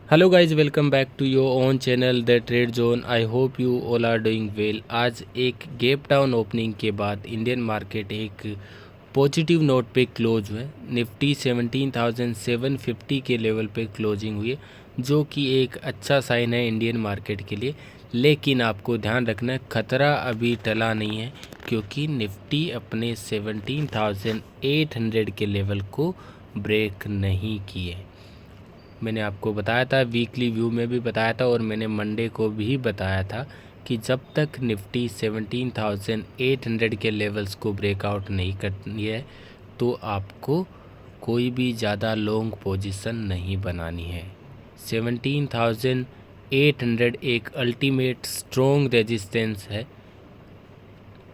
Hello guys, welcome back to your own channel the trade zone. I hope you all are doing well. आज एक gap down opening के बाद Indian market एक positive note पे close हुए। निफ्टी 17,750 के level पे क्लोजिंग हुई है, जो कि एक अच्छा साइन है इंडियन मार्केट के लिए। लेकिन आपको ध्यान रखना है, खतरा अभी टला नहीं है, क्योंकि निफ्टी अपने 17,800 के लेवल को ब्रेक नहीं किए। मैंने आपको बताया था, वीकली व्यू में भी बताया था और मैंने मंडे को भी बताया था कि जब तक निफ्टी 17,800 के लेवल्स को ब्रेकआउट नहीं करती है तो आपको कोई भी ज़्यादा लॉन्ग पोजीशन नहीं बनानी है। 17,800 एक अल्टीमेट स्ट्रॉन्ग रेजिस्टेंस है।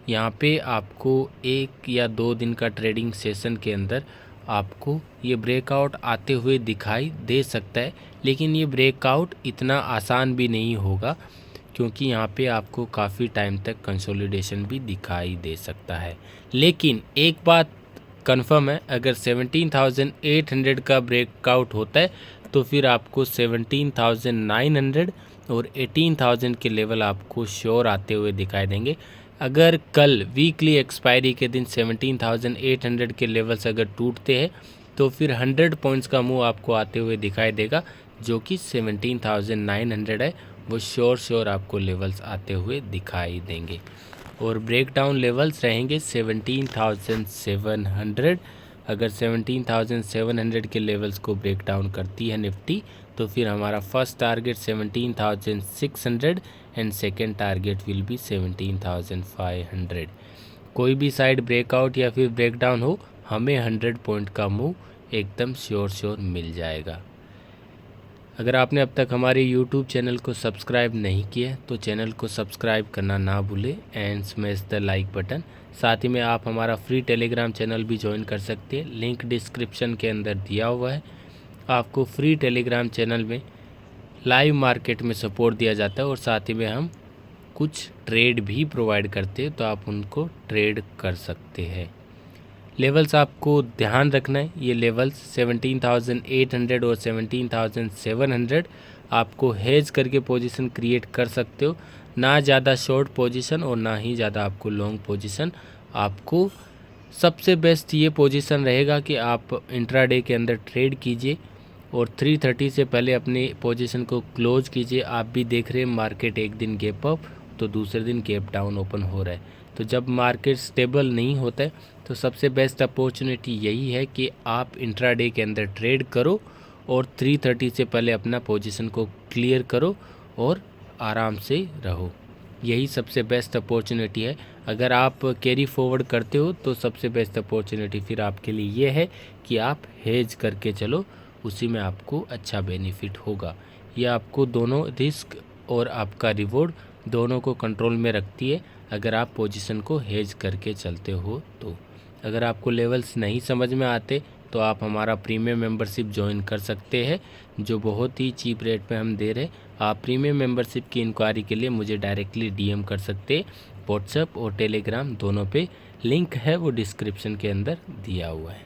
यहाँ पे आपको एक या दो दिन का ट्रेडिंग सेशन के अंदर आपको ये ब्रेकआउट आते हुए दिखाई दे सकता है, लेकिन ये ब्रेकआउट इतना आसान भी नहीं होगा, क्योंकि यहाँ पे आपको काफ़ी टाइम तक कंसोलिडेशन भी दिखाई दे सकता है। लेकिन एक बात कंफर्म है, अगर 17,800 का ब्रेकआउट होता है तो फिर आपको 17,900 और 18,000 के लेवल आपको श्योर आते हुए दिखाई देंगे। अगर कल वीकली एक्सपायरी के दिन 17,800 के लेवल्स अगर टूटते हैं तो फिर 100 पॉइंट्स का मूव आपको आते हुए दिखाई देगा, जो कि 17,900 है। वो श्योर आपको लेवल्स आते हुए दिखाई देंगे और ब्रेक डाउन लेवल्स रहेंगे 17,700। अगर 17,700 के लेवल्स को ब्रेक डाउन करती है निफ्टी तो फिर हमारा first target 17,600 and second target will be 17,500। कोई भी साइड ब्रेकआउट या फिर ब्रेक डाउन हो, हमें 100 पॉइंट का मूव एकदम श्योर मिल जाएगा। अगर आपने अब तक हमारे YouTube चैनल को सब्सक्राइब नहीं किया तो चैनल को सब्सक्राइब करना ना भूलें and smash the like button. साथ ही में आप हमारा फ्री टेलीग्राम चैनल भी ज्वाइन कर सकते हैं, लिंक डिस्क्रिप्शन के अंदर दिया हुआ है। आपको फ्री टेलीग्राम चैनल में लाइव मार्केट में सपोर्ट दिया जाता है और साथ ही में हम कुछ ट्रेड भी प्रोवाइड करते हैं, तो आप उनको ट्रेड कर सकते हैं। लेवल्स आपको ध्यान रखना है, ये लेवल्स 17,800 और 17,700 आपको हेज करके पोजीशन क्रिएट कर सकते हो। ना ज़्यादा शॉर्ट पोजीशन और ना ही ज़्यादा आपको लॉन्ग पोजीशन। आपको सबसे बेस्ट ये पोजीशन रहेगा कि आप इंट्राडे के अंदर ट्रेड कीजिए और 3:30 से पहले अपनी पोजीशन को क्लोज कीजिए। आप भी देख रहे हैं मार्केट एक दिन गैप अप तो दूसरे दिन गैप डाउन ओपन हो रहा है, तो जब मार्केट स्टेबल नहीं होता है तो सबसे बेस्ट अपॉर्चुनिटी यही है कि आप इंट्राडे के अंदर ट्रेड करो और 3:30 से पहले अपना पोजीशन को क्लियर करो और आराम से रहो। यही सबसे बेस्ट अपॉर्चुनिटी है। अगर आप कैरी फॉरवर्ड करते हो तो सबसे बेस्ट अपॉर्चुनिटी फिर आपके लिए ये है कि आप हेज करके चलो, उसी में आपको अच्छा बेनिफिट होगा। यह आपको दोनों रिस्क और आपका रिवॉर्ड दोनों को कंट्रोल में रखती है अगर आप पोजीशन को हेज करके चलते हो तो। अगर आपको लेवल्स नहीं समझ में आते तो आप हमारा प्रीमियम मेंबरशिप ज्वाइन कर सकते हैं, जो बहुत ही चीप रेट पे हम दे रहे। आप प्रीमियम मेंबरशिप की इंक्वायरी के लिए मुझे डायरेक्टली डीएम कर सकते हैं, व्हाट्सएप और टेलीग्राम दोनों पे। लिंक है वो डिस्क्रिप्शन के अंदर दिया हुआ है।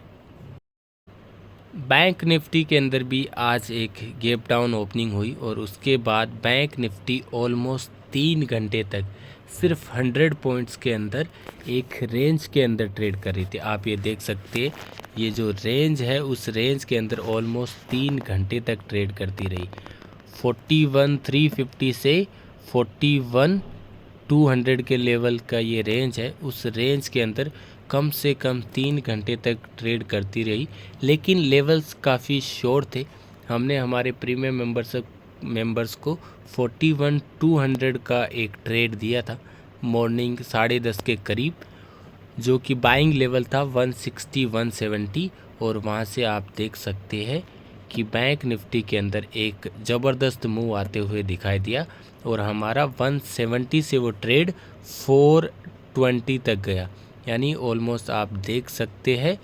बैंक निफ्टी के अंदर भी आज एक गैप डाउन ओपनिंग हुई और उसके बाद बैंक निफ्टी ऑलमोस्ट 3 घंटे तक सिर्फ 100 पॉइंट्स के अंदर एक रेंज के अंदर ट्रेड कर रही थी। आप ये देख सकते हैं, ये जो रेंज है उस रेंज के अंदर ऑलमोस्ट 3 घंटे तक ट्रेड करती रही। 41,350 से 41,200 के लेवल का ये रेंज है, उस रेंज के अंदर कम से कम 3 घंटे तक ट्रेड करती रही। लेकिन लेवल्स काफ़ी शॉर्ट थे। हमने हमारे प्रीमियम मेंबर्स को 41,200 का एक ट्रेड दिया था मॉर्निंग 10:30 के करीब, जो कि बाइंग लेवल था 160 170। और वहाँ से आप देख सकते हैं कि बैंक निफ्टी के अंदर एक ज़बरदस्त मूव आते हुए दिखाई दिया और हमारा 170 से वो ट्रेड 420 तक गया। यानी ऑलमोस्ट आप देख सकते हैं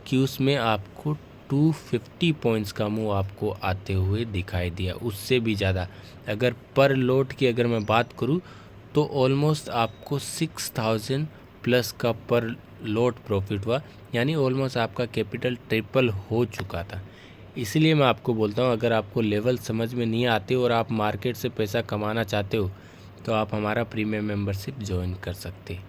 कि उसमें आपको 250 पॉइंट्स का मूव आपको आते हुए दिखाई दिया, उससे भी ज़्यादा। अगर पर लॉट की अगर मैं बात करूं तो ऑलमोस्ट आपको 6,000 प्लस का पर लॉट प्रॉफिट हुआ, यानी ऑलमोस्ट आपका कैपिटल ट्रिपल हो चुका था। इसलिए मैं आपको बोलता हूँ, अगर आपको लेवल समझ में नहीं आते और आप मार्केट से पैसा कमाना चाहते हो तो आप हमारा प्रीमियम मेंबरशिप ज्वाइन कर सकते हैं।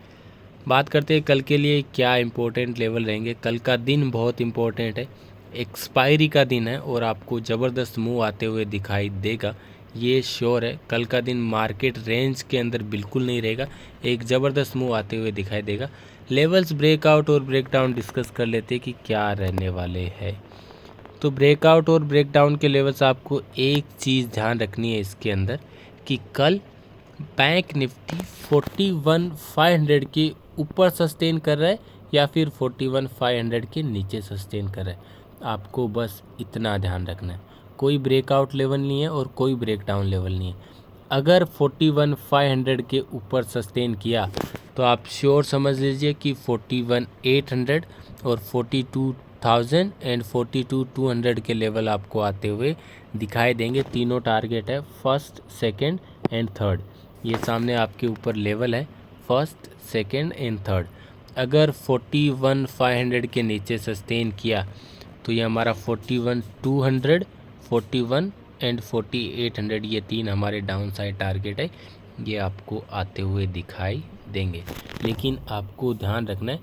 बात करते हैं कल के लिए क्या इम्पोर्टेंट लेवल रहेंगे। कल का दिन बहुत इम्पोर्टेंट है, एक्सपायरी का दिन है और आपको ज़बरदस्त मूव आते हुए दिखाई देगा, ये श्योर है। कल का दिन मार्केट रेंज के अंदर बिल्कुल नहीं रहेगा, एक ज़बरदस्त मूव आते हुए दिखाई देगा। लेवल्स ब्रेकआउट और ब्रेकडाउन डिस्कस कर लेते हैं कि क्या रहने वाले हैं। तो ब्रेकआउट और ब्रेकडाउन के लेवल्स आपको एक चीज़ ध्यान रखनी है इसके अंदर कि कल बैंक निफ्टी 41,500 के ऊपर सस्टेन कर रहा है या फिर 41,500 के नीचे सस्टेन कर रहा है। आपको बस इतना ध्यान रखना है, कोई ब्रेकआउट लेवल नहीं है और कोई ब्रेकडाउन लेवल नहीं है। अगर 41,500 के ऊपर सस्टेन किया तो आप श्योर समझ लीजिए कि 41,800 और 42,000 एंड 42,200 के लेवल आपको आते हुए दिखाई देंगे। तीनों टारगेट है, फर्स्ट, सेकंड एंड थर्ड। ये सामने आपके ऊपर लेवल है, फर्स्ट, सेकंड एंड थर्ड। अगर 41,500 के नीचे सस्टेन किया तो ये हमारा 41,200, 41 एंड 4800, ये तीन हमारे डाउन साइड टारगेट है, ये आपको आते हुए दिखाई देंगे। लेकिन आपको ध्यान रखना है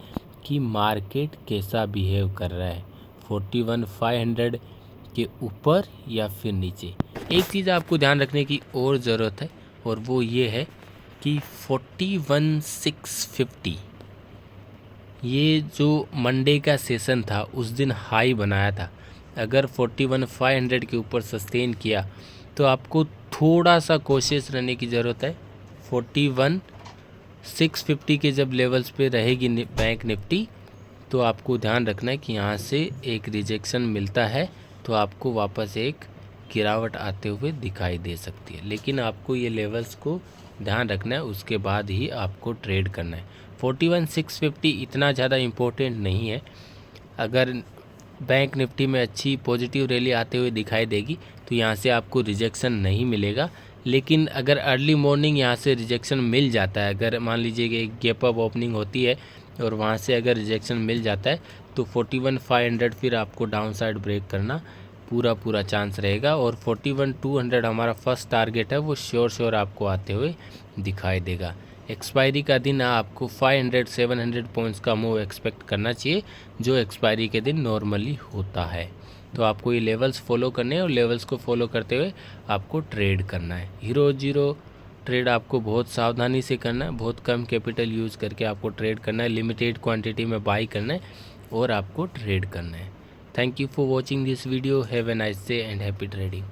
कि मार्केट कैसा बिहेव कर रहा है, 41,500 के ऊपर या फिर नीचे। एक चीज़ आपको ध्यान रखने की और ज़रूरत है और वो ये है कि 41,650 ये जो मंडे का सेशन था उस दिन हाई बनाया था। अगर 41,500 के ऊपर सस्टेन किया तो आपको थोड़ा सा कोशिश रहने की ज़रूरत है। 41,650 के जब लेवल्स पे रहेगी बैंक निफ्टी तो आपको ध्यान रखना है कि यहाँ से एक रिजेक्शन मिलता है तो आपको वापस एक गिरावट आते हुए दिखाई दे सकती है। लेकिन आपको ये लेवल्स को ध्यान रखना है, उसके बाद ही आपको ट्रेड करना है। 41,650 इतना ज़्यादा इम्पोर्टेंट नहीं है। अगर बैंक निफ्टी में अच्छी पॉजिटिव रैली आते हुए दिखाई देगी तो यहाँ से आपको रिजेक्शन नहीं मिलेगा। लेकिन अगर अर्ली मॉर्निंग यहाँ से रिजेक्शन मिल जाता है, अगर मान लीजिए कि एक गैप अप ओपनिंग होती है और वहाँ से अगर रिजेक्शन मिल जाता है तो 41,500 फिर आपको डाउन साइड ब्रेक करना पूरा चांस रहेगा। और 41,200 हमारा फर्स्ट टारगेट है, वो श्योर आपको आते हुए दिखाई देगा। एक्सपायरी का दिन आपको 500-700 पॉइंट्स का मूव एक्सपेक्ट करना चाहिए, जो एक्सपायरी के दिन नॉर्मली होता है। तो आपको ये लेवल्स फॉलो करने हैं और लेवल्स को फॉलो करते हुए आपको ट्रेड करना है। हीरो जीरो ट्रेड आपको बहुत सावधानी से करना है, बहुत कम कैपिटल यूज़ करके आपको ट्रेड करना है, लिमिटेड क्वांटिटी में बाई करना है और आपको ट्रेड करना है। Thank you for watching this video. Have a nice day and happy trading.